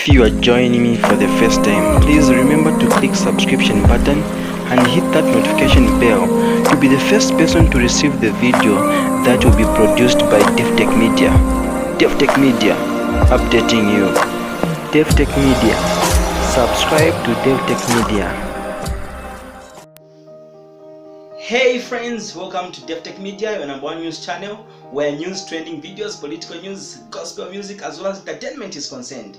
If you are joining me for the first time, please remember to click subscription button and hit that notification bell to be the first person to receive the video that will be produced by Davi-tech-media. Davi-tech-media, updating you. Davi-tech-media, subscribe to Davi-tech-media. Hey friends, welcome to Davi-tech-media, your number one news channel where news, trending videos, political news, gospel music as well as entertainment is concerned.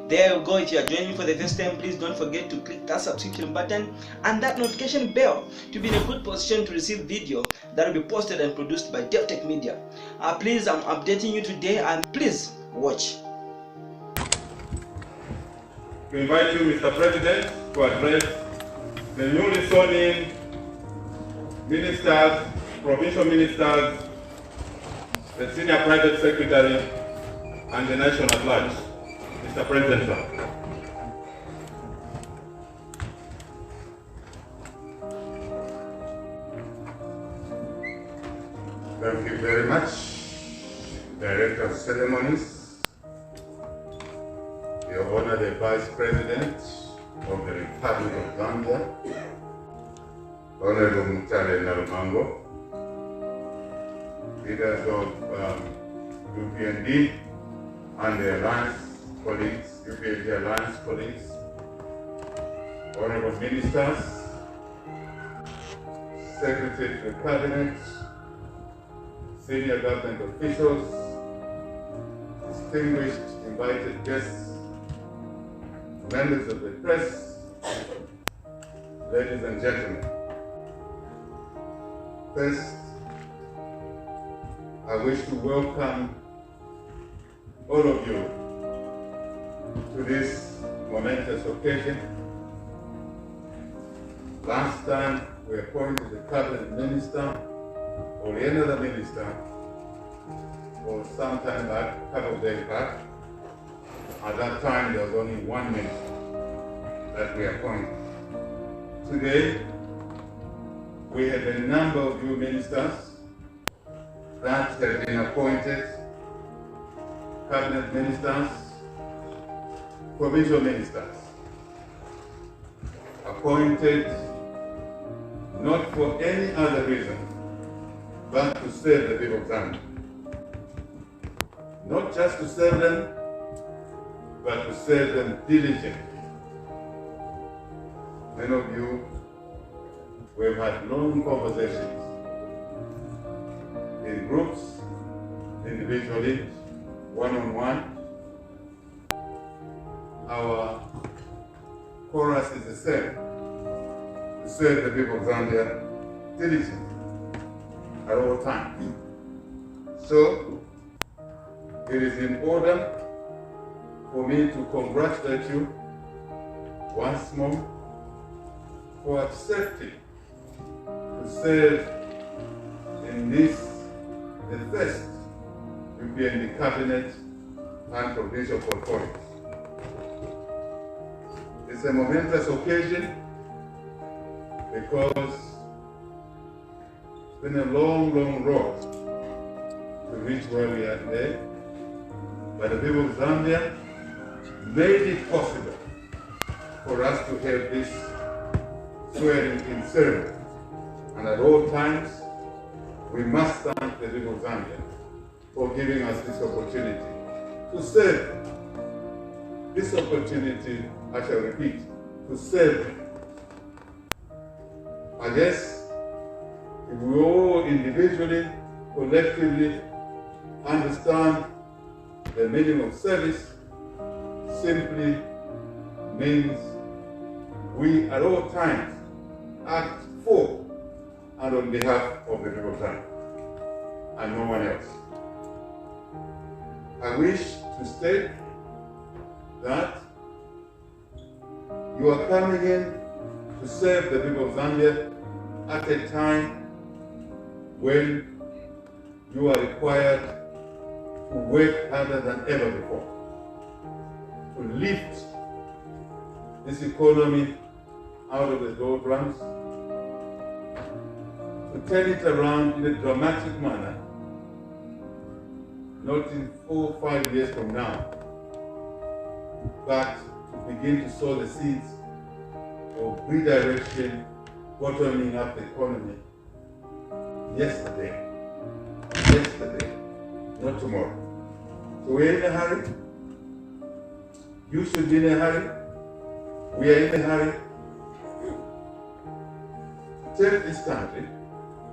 There you go. If you are joining me for the first time, please don't forget to click that subscription button and that notification bell to be in a good position to receive video that will be posted and produced by Davi-tech-media. Please, I'm updating you today and please watch. We invite you, Mr. President, to address the newly sworn in ministers, provincial ministers, the senior private secretary, and the nation at large. Mr. President, sir. Thank you very much, Director of Ceremonies, Your Honor the Vice President of the Republic of Zambia, Honorable Mutale Narumango, leaders of UPND and the Alliance colleagues, UPND Alliance colleagues, Honorable Ministers, Secretary to the Cabinet, senior government officials, distinguished invited guests, members of the press, ladies and gentlemen. First, I wish to welcome all of you to this momentous occasion. Last time we appointed a cabinet minister or any other minister, or some time back, a couple of days back. At that time there was only one minister that we appointed. Today, we have a number of new ministers that have been appointed, cabinet ministers, provincial ministers, appointed not for any other reason but to serve the people of Zambia. Not just to serve them, but to serve them diligently. Many of you, we've had long conversations in groups, individually, one-on-one. Our chorus is the same: to serve the people of Zambia diligently at all times. So, it is in order for me to congratulate you once more for accepting to serve in this, the first UPND cabinet and provincial portfolios. It's a momentous occasion because it's been a long, long road to reach where we are today, but the people of Zambia made it possible for us to have this swearing-in ceremony. And at all times, we must thank the people of Zambia for giving us this opportunity to serve them. This opportunity, I shall repeat, to serve them. I guess if we all individually, collectively understand the meaning of service, simply means we at all times act for and on behalf of the people of Zambia and no one else. I wish to state that you are coming in to serve the people of Zambia at a time when you are required to work harder than ever before to lift this economy out of the doldrums, to turn it around in a dramatic manner, not in 4 or 5 years from now, but to begin to sow the seeds of redirection, bottoming up the economy yesterday, not tomorrow. So we're in a hurry. You should be in a hurry. We are in a hurry to take this country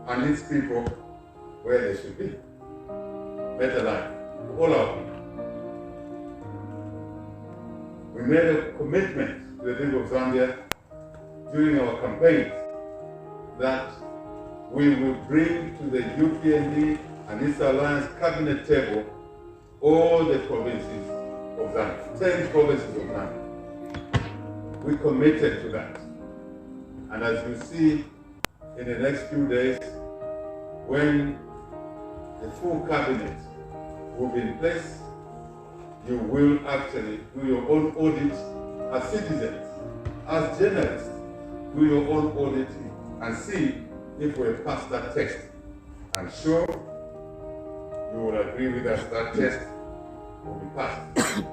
and its people where they should be. Better life for all our people. We made a commitment to the people of Zambia during our campaign that we will bring to the UPND and its alliance cabinet table all the provinces of Zambia, 10 provinces of Zambia. We committed to that. And as you see in the next few days, when the full cabinet will be in place, you will actually do your own audit as citizens, as journalists, do your own audit and see if we pass that test. I'm sure you will agree with us that test will be passed.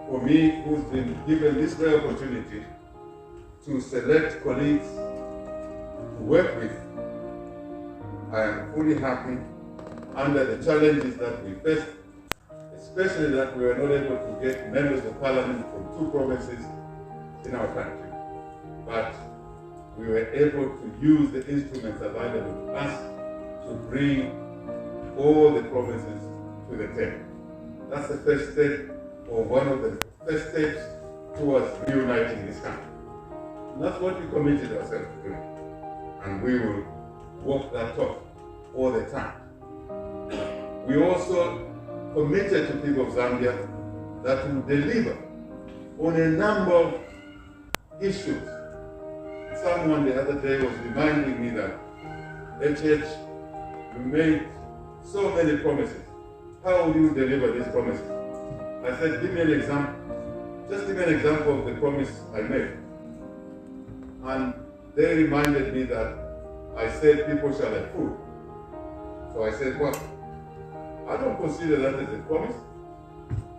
For me, who's been given this rare opportunity to select colleagues to work with, I am fully happy under the challenges that we faced, especially that we were not able to get members of parliament from 2 provinces in our country. But we were able to use the instruments available to us to bring all the provinces to the table. That's the first step, or one of the first steps towards reuniting this country. And that's what we committed ourselves to doing. And we will walk that talk all the time. We also committed to people of Zambia that will deliver on a number of issues. Someone the other day was reminding me that HH, you made so many promises. How will you deliver these promises? I said, give me an example. Just give me an example of the promise I made. And they reminded me that I said people shall have food. So I said, what? I don't consider that as a promise.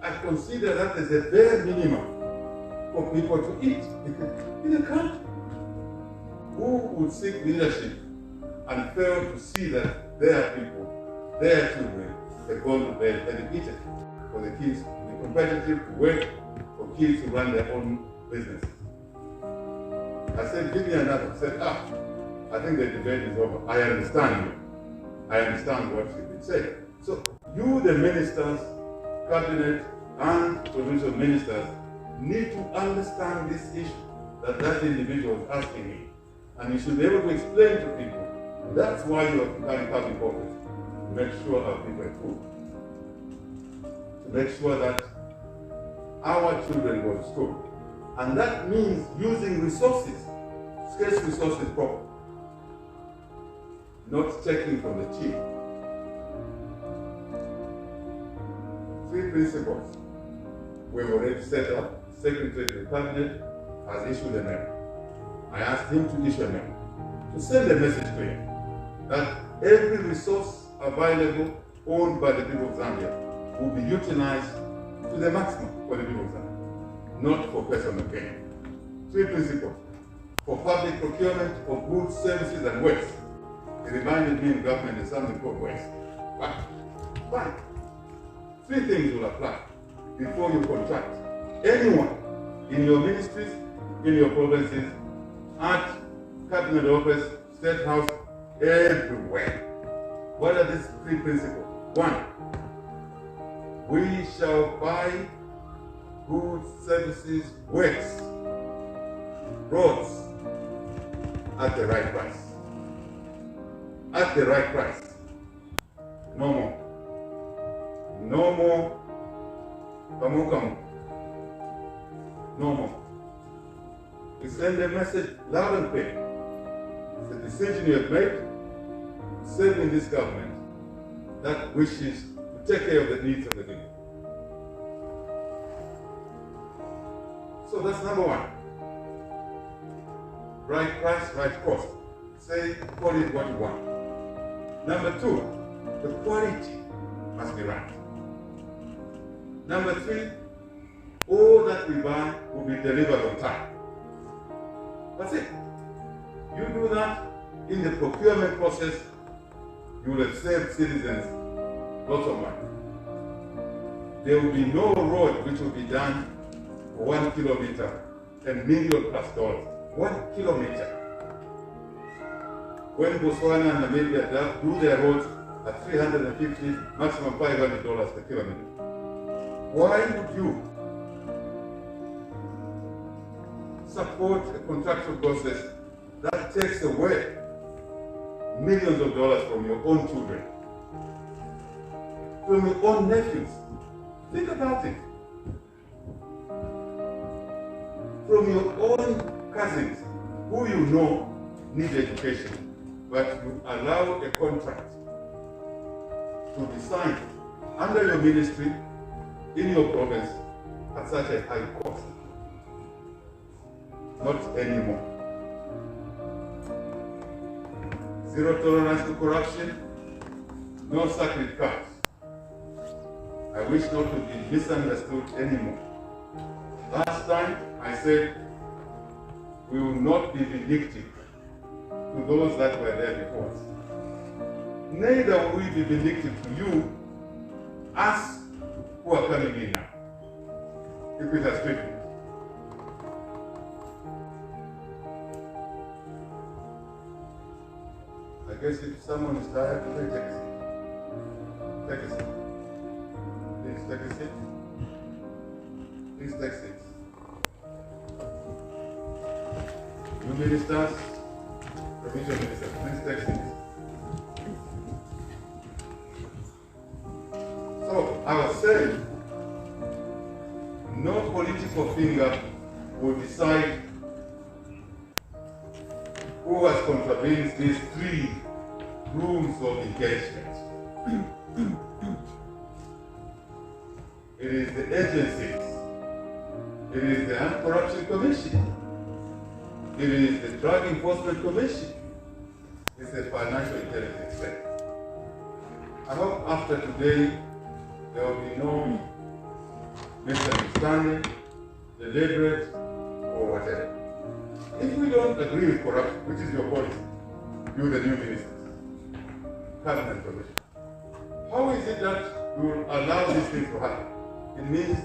I consider that as a bare minimum for people to eat in a country. Who would seek leadership and fail to see that their people, their children, have gone to bed educated, for the kids to be competitive, to work, for kids to run their own businesses? I said, give me another. I said, I think the debate is over. I understand you. I understand what you've been saying. So you, the ministers, cabinet, and provincial ministers, need to understand this issue that individual is asking me. And you should be able to explain to people. And that's why you are becoming public office, to make sure our people are food. To make sure that our children go to school. And that means using resources, scarce resources properly. Not taking from the cheap. 3 principles we've already set up. Secretary of the Cabinet has issued a memo. I asked him to issue a memo to send a message to him that every resource available owned by the people of Zambia will be utilized to the maximum for the people of Zambia, not for personal gain. 3 principles. For public procurement of goods, services, and waste. He reminded me in government there's something called waste. Fine. 3 things will apply before you contract anyone in your ministries, in your provinces, at cabinet office, state house, everywhere. What are these 3 principles? 1, we shall buy goods, services, works, roads at the right price. At the right price. No more. No more. Kamu. No more. We send a message loud and clear. It's a decision you have made, serving this government that wishes to take care of the needs of the people. So that's number 1. Right price, right cost. Say, call it what you want. Number 2, the quality must be right. Number 3, all that we buy will be delivered on time. That's it. You do that in the procurement process, you will have saved citizens lots of money. There will be no road which will be done for 1 kilometer, $10 million+. 1 kilometer. When Botswana and Namibia do their roads at $350, maximum $500 per kilometer. Why would you support a contractual process that takes away millions of dollars from your own children, from your own nephews? Think about it. From your own cousins who you know need education, but you allow a contract to be signed under your ministry in your province at such a high cost. Not anymore. Zero tolerance to corruption, no sacred cows. I wish not to be misunderstood anymore. Last time I said we will not be vindictive to those that were there before us. Neither will we be vindictive to you, us who are coming in now, if it has treated. I guess if someone is tired, please take a seat. Take a seat. Please take a seat. Please take seats. You ministers, provincial ministers, please take seats. So, I was saying, no political finger will decide who has contravened these 3 rules of engagement. It is the agencies. It is the Anti-Corruption Commission. It is the Drug Enforcement Commission. It's the Financial Intelligence Center. I hope after today there will be no misunderstanding, deliberate, or whatever. If we don't agree with corruption, which is your policy, you the new ministers, cabinet commission, how is it that you will allow these things to happen? It means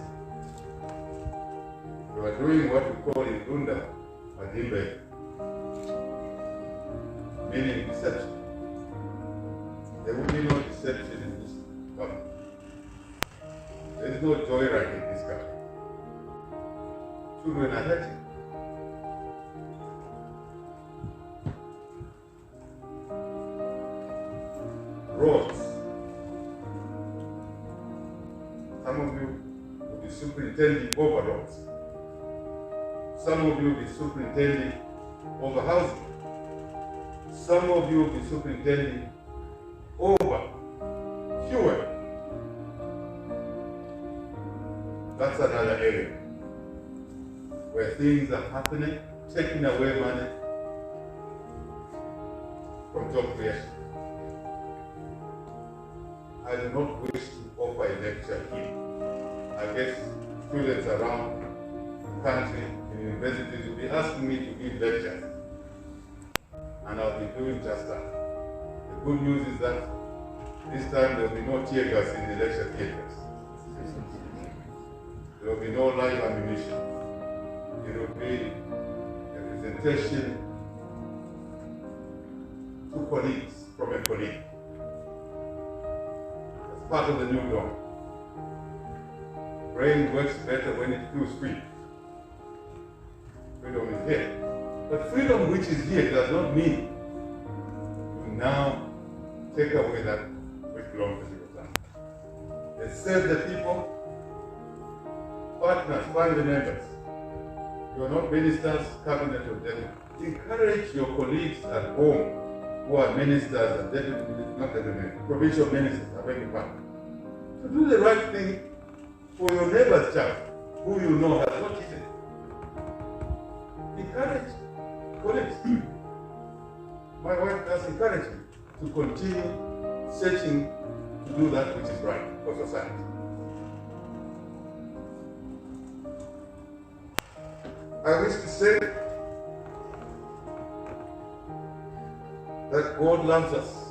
you are doing what we call in Dunda, Madimbe, meaning deception. There will be no deception in this government. There is no joyride in this country. Children are hurting. Roads. Some of you will be superintending over roads. Some of you will be superintending over housing. Some of you will be superintending over fuel. That's another area where things are happening, taking away money from job creation. I do not wish to offer a lecture here. I guess students around the country in universities will be asking me to give lectures, and I'll be doing just that. The good news is that this time there will be no tear gas in the lecture theaters. There will be no live ammunition. It will be a presentation to colleagues from a colleague. As part of the new dawn. Brain works better when it feels free. Freedom is here. But freedom which is here does not mean you now take away that which belongs to the time. They serve the people, partners, family members. You are not ministers, cabinet, or deputy. Encourage your colleagues at home who are ministers and deputy, not deputy, provincial ministers, I beg your pardon, to do the right thing for your neighbor's child, who you know has not eaten. Encourage colleagues. My wife does encourage me to continue searching to do that which is right for society. I wish to say that God loves us.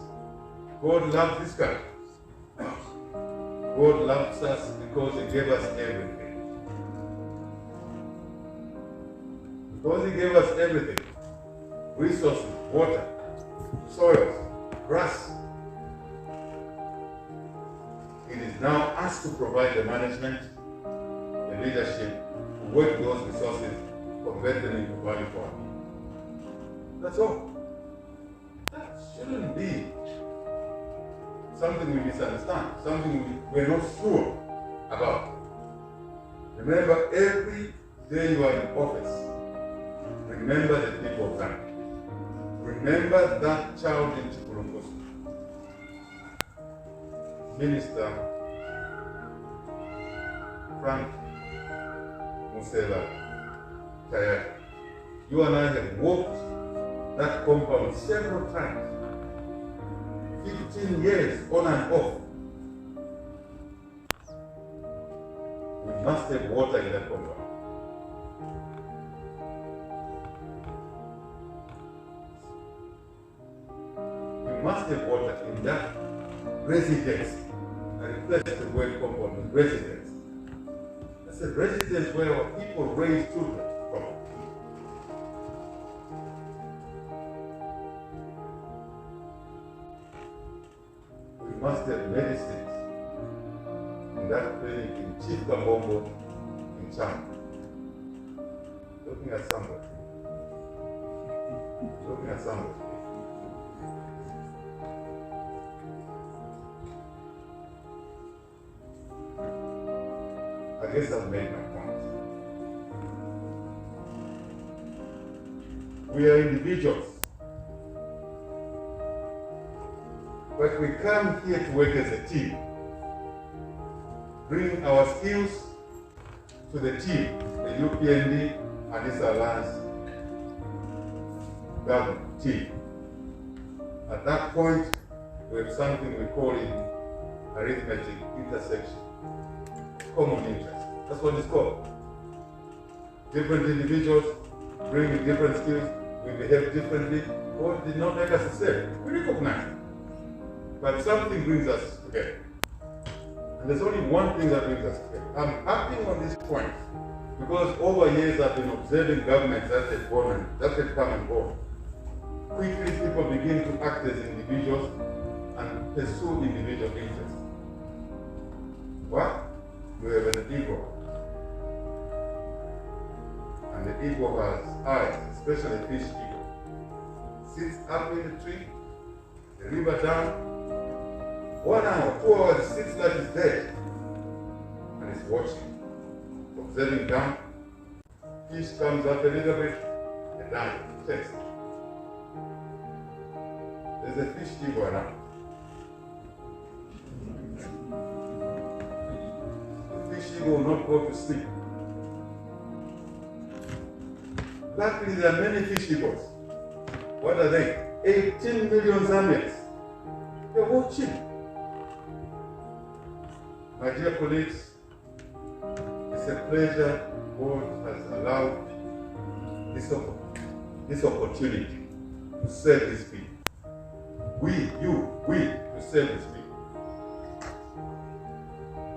God loves this country. God loves us because He gave us everything. Because He gave us everything. Resources, water, soils, grass. It is now us to provide the management, the leadership, to work those resources, convert them into value for our people. That's all. That shouldn't be something we misunderstand, something we're not sure about. Remember, every day you are in office, remember the people of Ghana. Remember that child in Chikulungusu, Minister Frank Musela Tayari. You and I have walked that compound several times. 15 years on and off. We must have water in that compound. We must have water in that residence. I replaced the word compound with residence. That's a residence where our people raise children from. We must have medicines in that clinic in Chief Kambombo in China. Looking at somebody. Looking at somebody. I guess I've made my point. We are individuals. But we come here to work as a team. Bring our skills to the team, the UPND and its alliance government team. At that point, we have something we call in arithmetic intersection. Common interest. That's what it's called. Different individuals bring different skills. We behave differently. God did not make us the same. We recognize it. But something brings us together. And there's only one thing that brings us together. I'm acting on this point because over years I've been observing governments that have gone and that have come and gone. Quickly people begin to act as individuals and pursue individual interests. What? We have an eagle. And the eagle has eyes, especially a fish eagle. Sits up in the tree, the river down. 1 hour, 2 hours, it sits like it's dead. And it's watching, observing down. Fish comes up a little bit, and down, test. There's a fish eagle around. The fish eagle will not go to sleep. Luckily, there are many fish eagles. What are they? 18 million Zambians. They're watching. My dear colleagues, it's a pleasure God has allowed this opportunity to serve His people. We to serve His people.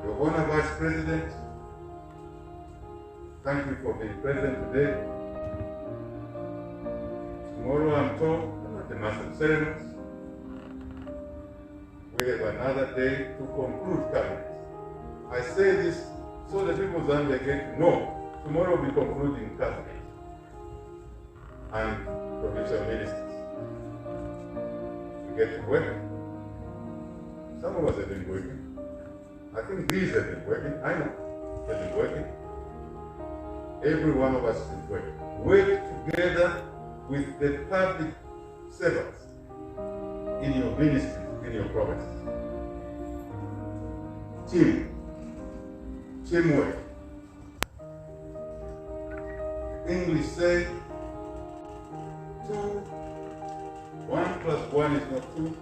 Your Honor Vice President, thank you for being present today. Tomorrow I'm told, at the Master of Ceremonies, we have another day to conclude cabinet. I say this so the people of Zambia get to know. Tomorrow we'll be concluding cabinet and provincial ministers. We get to work. Some of us have been working. I think these have been working. I know they've been working. Every one of us has been working. Work together with the public servants in your ministry, in your provinces. Teamwork. English say 1 plus 1 is not 2,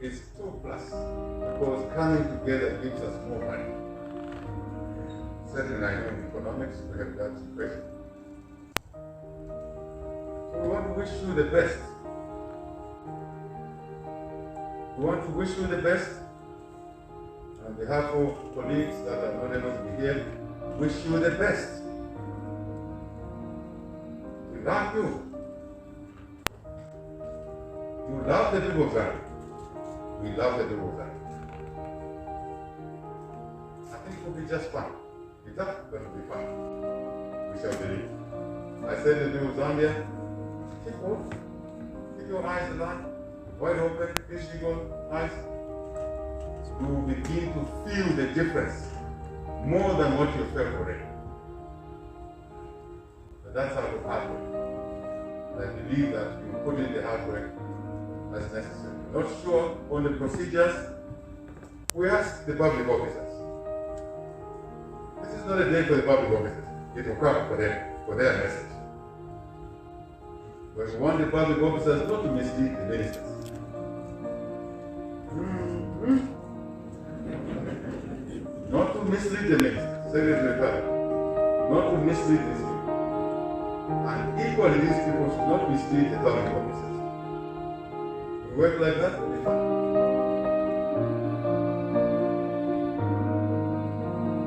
it's 2 plus, because coming together gives us more money. Certainly I know in economics we have that equation. wish you the best. We want to wish you the best. On behalf of colleagues that are not able to be here, wish you the best. We love you. You love the people of Zambia. We love the people of Zambia. I think it will be just fun. It's not going to be fun. We shall believe. I said to the people of Zambia, keep on. Keep your eyes alive, wide open, fish eagle eyes. You will begin to feel the difference more than what you felt already. But that's how the hard work. I believe that you put in the hard work as necessary. Not sure on the procedures, we ask the public officers. This is not a day for the public officers. It will come for them, for their message. But we want the public officers not to mislead the ministers. Not to mislead the ministers, Secretary Davi, not to mislead these people. And equally, these people should not mislead the public officers. We work like that, we'll be fine.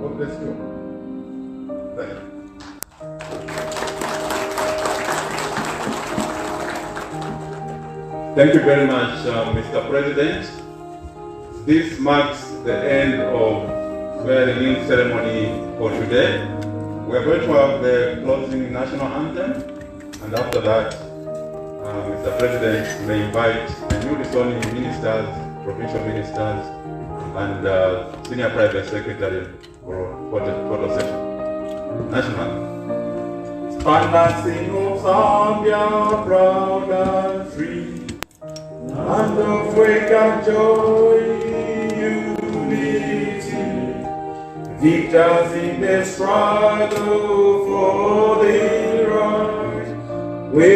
God bless you. Thank you. Thank you very much, Mr. President. This marks the end of swearing-in ceremony for today. We are going to have the closing national anthem, and after that, Mr. President may invite the newly sworn ministers, provincial ministers, and senior private secretary for the photo session. National anthem. Stand and sing, O Zambia, proud and free, land of wake and joy, unity, victors in the struggle for the right, we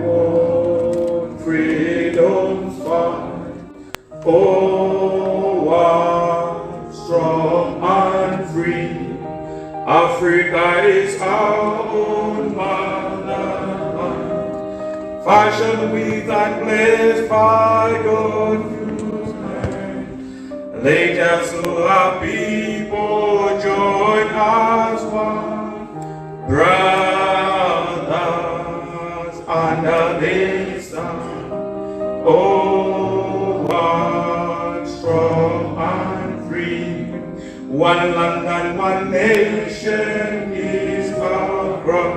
won freedom's fight, forward, strong and free. Africa is our own motherland, fashioned with and blessed by God's hand. Let us all our people join as one, brothers under the sun. Oh, one strong and free, one land and one nation is our cry.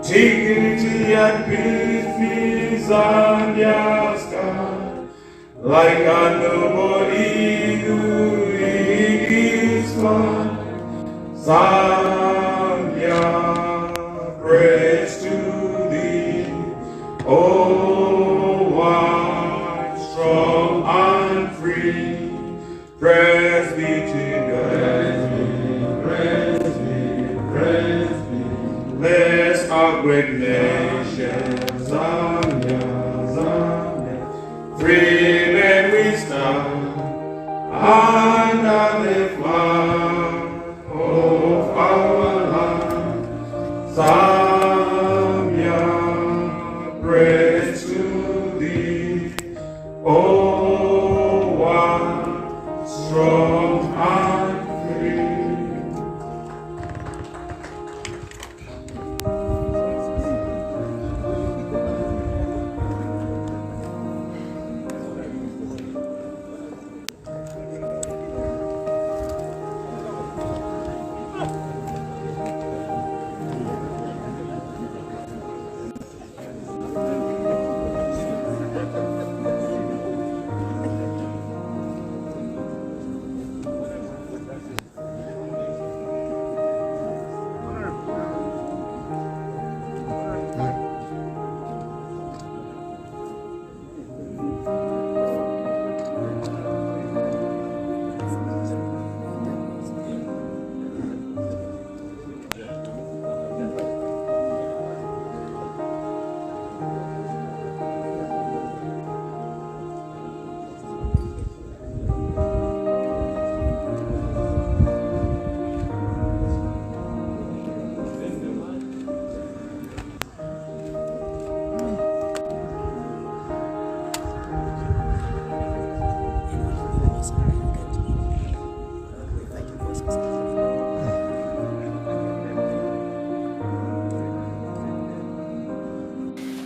Dignity and peace is Zambia's sky. Like a noble eagle in his flight, Zambia prays to thee. Oh, one strong and free, praise be to bless our great nation, Zambia, Zambia. Free men we stand under the flag of our land. Zambia, praise to thee. Oh, one strong and free.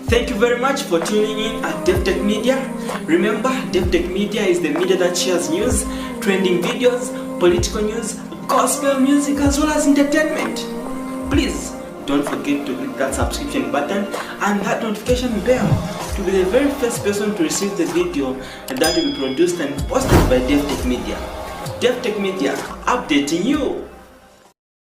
Thank you very much for tuning in at Davi-tech-media. Remember, Davi-tech-media is the media that shares news, trending videos, political news, gospel music, as well as entertainment. Please don't forget to click that subscription button and that notification bell to be the very first person to receive the video that will be produced and posted by Davi-tech-media. Davi-tech-media, updating you.